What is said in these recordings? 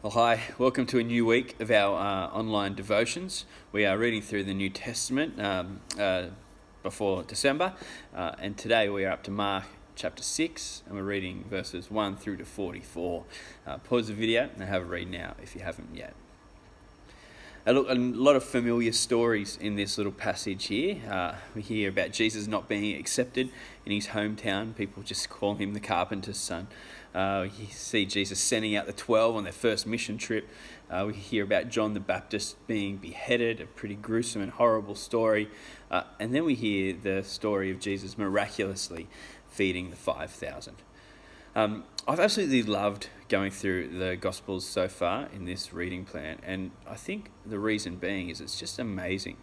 Well, hi, welcome to a new week of our online devotions. We are reading through the New Testament before December, and today we are up to Mark chapter 6, and we're reading verses 1 through to 44. Pause the video and have a read now if you haven't yet. Look, a lot of familiar stories in this little passage here. We hear about Jesus not being accepted in his hometown. People just call him the carpenter's son. You see Jesus sending out the 12 on their first mission trip. We hear about John the Baptist being beheaded, a pretty gruesome and horrible story. And then we hear the story of Jesus miraculously feeding the 5,000. I've absolutely loved going through the Gospels so far in this reading plan, and I think the reason being is it's just amazing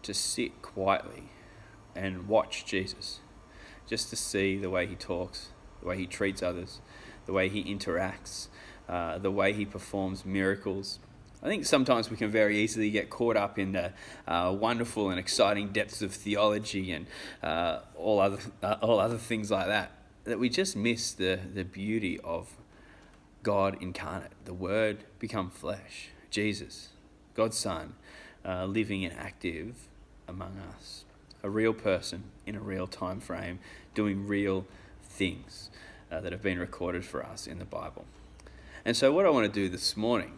to sit quietly and watch Jesus, just to see the way he talks, the way he treats others, the way he interacts, the way he performs miracles. I think sometimes we can very easily get caught up in the wonderful and exciting depths of theology and all other things like that we just miss the beauty of God incarnate, the Word become flesh, Jesus, God's Son, living and active among us, a real person in a real time frame, doing real things that have been recorded for us in the Bible. And so what I want to do this morning,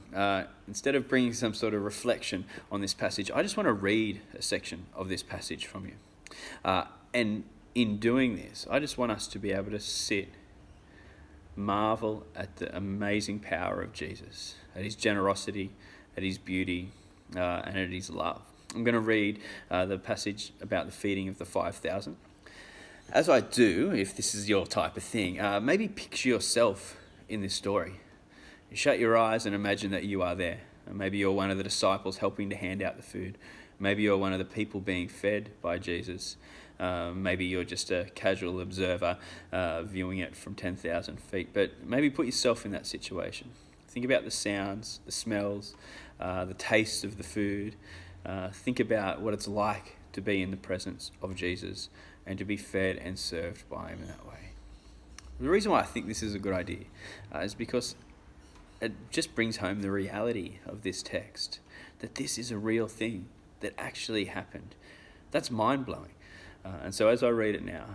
instead of bringing some sort of reflection on this passage, I just want to read a section of this passage from you. And in doing this, I just want us to be able to sit, marvel at the amazing power of Jesus, at his generosity, at his beauty, and at his love. I'm going to read the passage about the feeding of the 5,000. As I do, if this is your type of thing, maybe picture yourself in this story. You shut your eyes and imagine that you are there. Maybe you're one of the disciples helping to hand out the food. Maybe you're one of the people being fed by Jesus. Maybe you're just a casual observer viewing it from 10,000 feet. But maybe put yourself in that situation. Think about the sounds, the smells, the taste of the food. Think about what it's like to be in the presence of Jesus and to be fed and served by him in that way. The reason why I think this is a good idea is because it just brings home the reality of this text, that this is a real thing that actually happened. That's mind-blowing. And so as I read it now,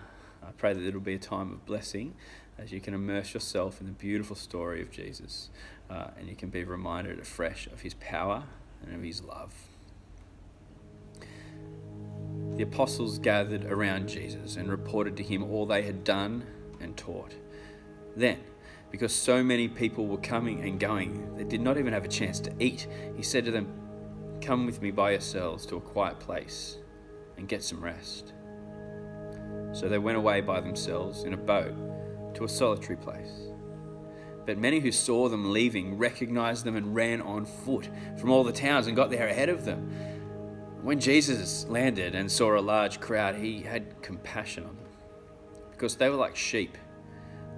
I pray that it'll be a time of blessing as you can immerse yourself in the beautiful story of Jesus, and you can be reminded afresh of his power and of his love. The apostles gathered around Jesus and reported to him all they had done and taught. Then, because so many people were coming and going, they did not even have a chance to eat, he said to them, "Come with me by yourselves to a quiet place and get some rest." So they went away by themselves in a boat to a solitary place. But many who saw them leaving recognized them and ran on foot from all the towns and got there ahead of them. When Jesus landed and saw a large crowd, he had compassion on them, because they were like sheep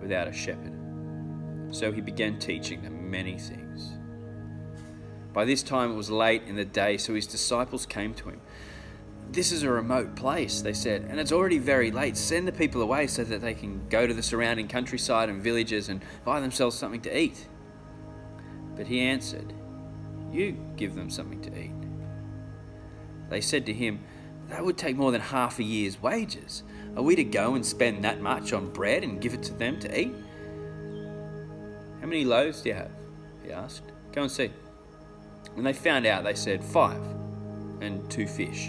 without a shepherd. So he began teaching them many things. By this time it was late in the day, so his disciples came to him. "This is a remote place," they said, "and it's already very late. Send the people away so that they can go to the surrounding countryside and villages and buy themselves something to eat." But he answered, "You give them something to eat." They said to him, "That would take more than half a year's wages. Are we to go and spend that much on bread and give it to them to eat?" "How many loaves do you have?" he asked. "Go and see." When they found out, they said, 5 and 2 fish.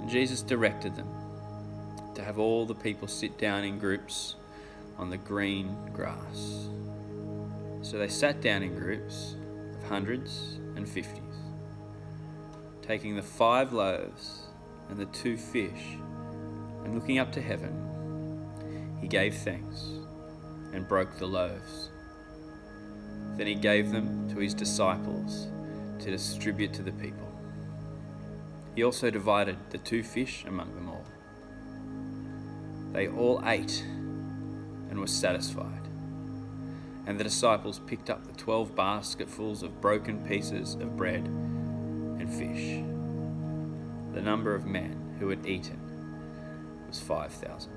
And Jesus directed them to have all the people sit down in groups on the green grass. So they sat down in groups of hundreds and fifties. Taking the 5 loaves and the 2 fish, and looking up to heaven, he gave thanks and broke the loaves. Then he gave them to his disciples to distribute to the people. He also divided the 2 fish among them all. They all ate and were satisfied. And the disciples picked up the 12 basketfuls of broken pieces of bread and fish. The number of men who had eaten was 5,000.